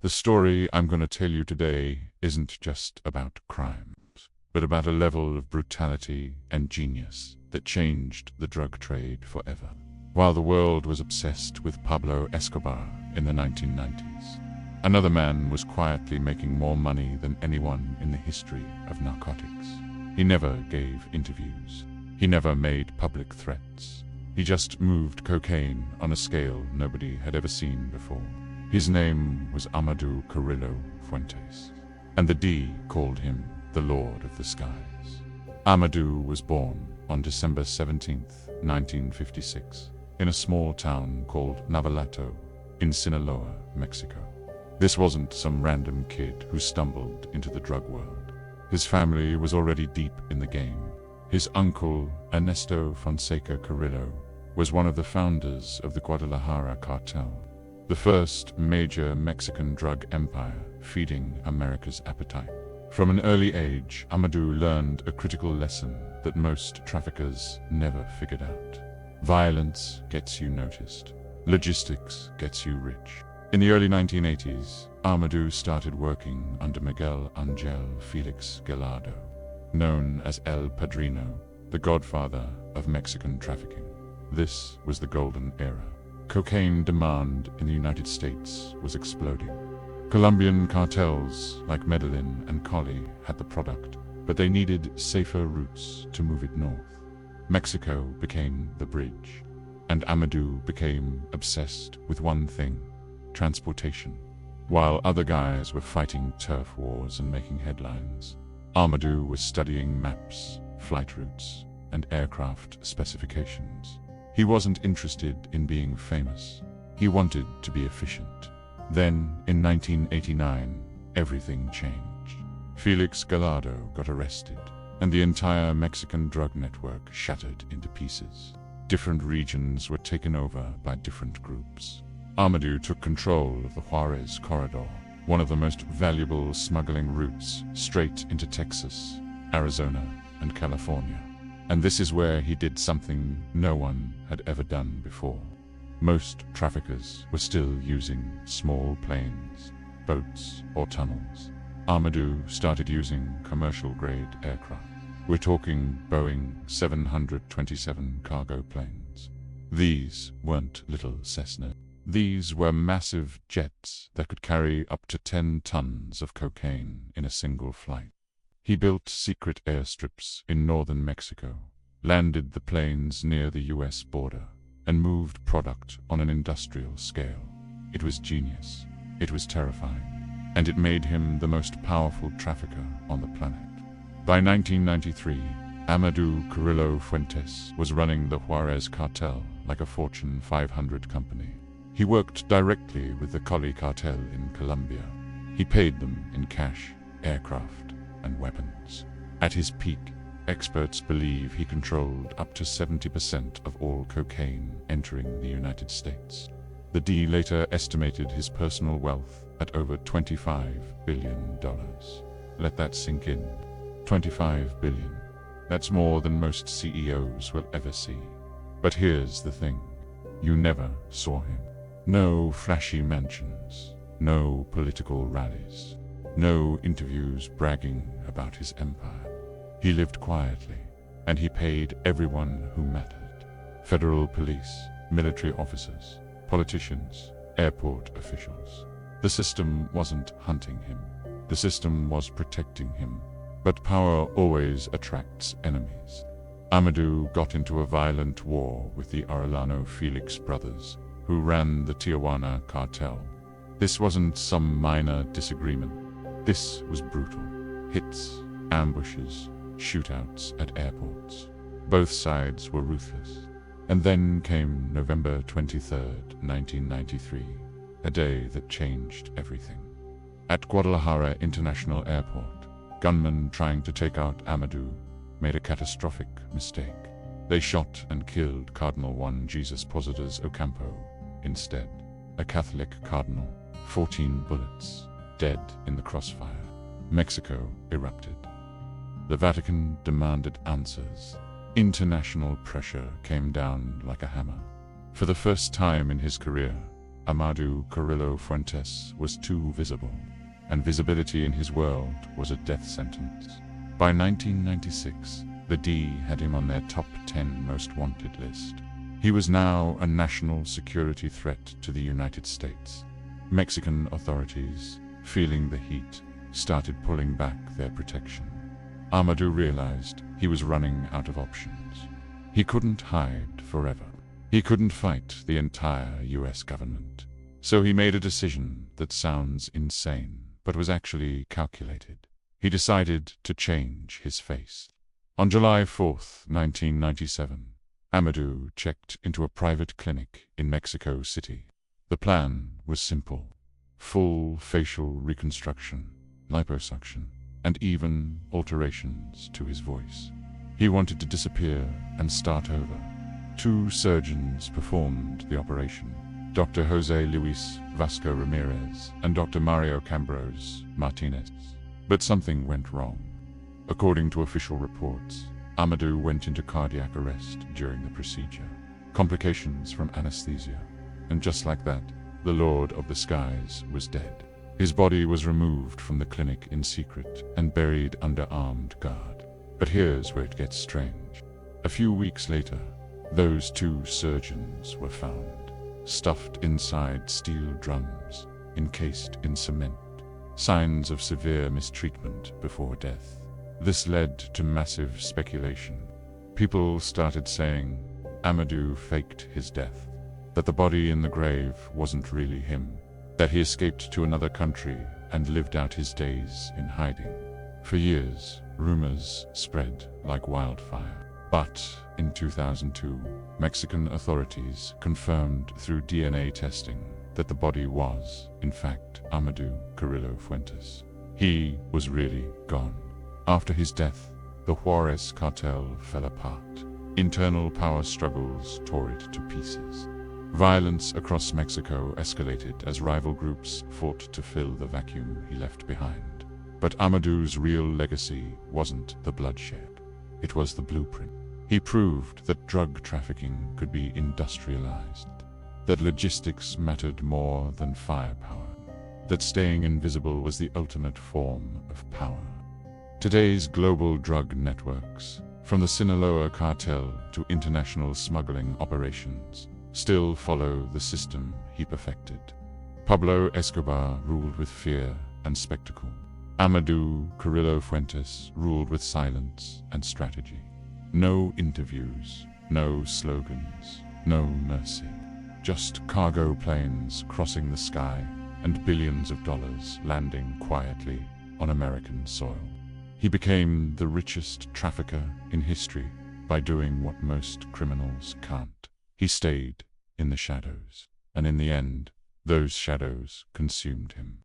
The story I'm going to tell you today isn't just about crimes, but about a level of brutality and genius that changed the drug trade forever. While the world was obsessed with Pablo Escobar in the 1990s, another man was quietly making more money than anyone in the history of narcotics. He never gave interviews. He never made public threats. He just moved cocaine on a scale nobody had ever seen before. His name was Amado Carrillo Fuentes, and the D called him the Lord of the Skies. Amado was born on December 17, 1956, in a small town called Navalato in Sinaloa, Mexico. This wasn't some random kid who stumbled into the drug world. His family was already deep in the game. His uncle, Ernesto Fonseca Carrillo, was one of the founders of the Guadalajara Cartel, the first major Mexican drug empire feeding America's appetite. From an early age, Amado learned a critical lesson that most traffickers never figured out. Violence gets you noticed. Logistics gets you rich. In the early 1980s, Amado started working under Miguel Angel Felix Gallardo, known as El Padrino, the godfather of Mexican trafficking. This was the golden era. Cocaine demand in the United States was exploding. Colombian cartels like Medellin and Cali had the product, but they needed safer routes to move it north. Mexico became the bridge, and Amado became obsessed with one thing: transportation. While other guys were fighting turf wars and making headlines, Amado was studying maps, flight routes, and aircraft specifications. He wasn't interested in being famous. He wanted to be efficient. Then, in 1989, everything changed. Felix Gallardo got arrested, and the entire Mexican drug network shattered into pieces. Different regions were taken over by different groups. Amado took control of the Juárez corridor, one of the most valuable smuggling routes straight into Texas, Arizona, and California. And this is where he did something no one had ever done before. Most traffickers were still using small planes, boats, or tunnels. Amado started using commercial-grade aircraft. We're talking Boeing 727 cargo planes. These weren't little Cessna. These were massive jets that could carry up to 10 tons of cocaine in a single flight. He built secret airstrips in northern Mexico, landed the planes near the US border, and moved product on an industrial scale. It was genius, it was terrifying, and it made him the most powerful trafficker on the planet. By 1993, Amado Carrillo Fuentes was running the Juárez Cartel like a Fortune 500 company. He worked directly with the Cali cartel in Colombia. He paid them in cash, aircraft, and weapons. At his peak, experts believe he controlled up to 70% of all cocaine entering the United States. The D later estimated his personal wealth at over $25 billion. Let that sink in. $25 billion. That's more than most CEOs will ever see. But here's the thing. You never saw him. No flashy mansions. No political rallies. No interviews bragging about his empire. He lived quietly, and he paid everyone who mattered. Federal police, military officers, politicians, airport officials. The system wasn't hunting him. The system was protecting him. But power always attracts enemies. Amado got into a violent war with the Arellano Felix brothers, who ran the Tijuana cartel. This wasn't some minor disagreement. This was brutal. Hits, ambushes, shootouts at airports. Both sides were ruthless. And then came November 23rd, 1993, a day that changed everything. At Guadalajara International Airport, gunmen trying to take out Amado made a catastrophic mistake. They shot and killed Cardinal Juan Jesus Positas Ocampo instead, a Catholic cardinal. 14 bullets, dead in the crossfire. Mexico erupted. The Vatican demanded answers. International pressure came down like a hammer. For the first time in his career, Amado Carrillo Fuentes was too visible, and visibility in his world was a death sentence. By 1996, the D had him on their top 10 most wanted list. He was now a national security threat to the United States. Mexican authorities, feeling the heat, started pulling back their protection. Amado realized he was running out of options. He couldn't hide forever. He couldn't fight the entire US government. So he made a decision that sounds insane, but was actually calculated. He decided to change his face. On July 4th, 1997, Amado checked into a private clinic in Mexico City. The plan was simple: full facial reconstruction, liposuction, and even alterations to his voice. He wanted to disappear and start over. 2 surgeons performed the operation: Dr. Jose Luis Vasco Ramirez and Dr. Mario Cambros Martinez. But something went wrong. According to official reports, Amado went into cardiac arrest during the procedure. Complications from anesthesia. And just like that, the Lord of the Skies was dead. His body was removed from the clinic in secret and buried under armed guard. But here's where it gets strange. A few weeks later, those 2 surgeons were found, stuffed inside steel drums, encased in cement. Signs of severe mistreatment before death. This led to massive speculation. People started saying Amado faked his death, that the body in the grave wasn't really him, that he escaped to another country and lived out his days in hiding. For years, rumors spread like wildfire. But in 2002, Mexican authorities confirmed through DNA testing that the body was, in fact, Amado Carrillo Fuentes. He was really gone. After his death, the Juárez Cartel fell apart. Internal power struggles tore it to pieces. Violence across Mexico escalated as rival groups fought to fill the vacuum he left behind. But Amado's real legacy wasn't the bloodshed. It was the blueprint. He proved that drug trafficking could be industrialized, that logistics mattered more than firepower, that staying invisible was the ultimate form of power. Today's global drug networks, from the Sinaloa cartel to international smuggling operations, still follow the system he perfected. Pablo Escobar ruled with fear and spectacle. Amado Carrillo Fuentes ruled with silence and strategy. No interviews, no slogans, no mercy. Just cargo planes crossing the sky and billions of dollars landing quietly on American soil. He became the richest trafficker in history by doing what most criminals can't. He stayed in the shadows, and in the end, those shadows consumed him.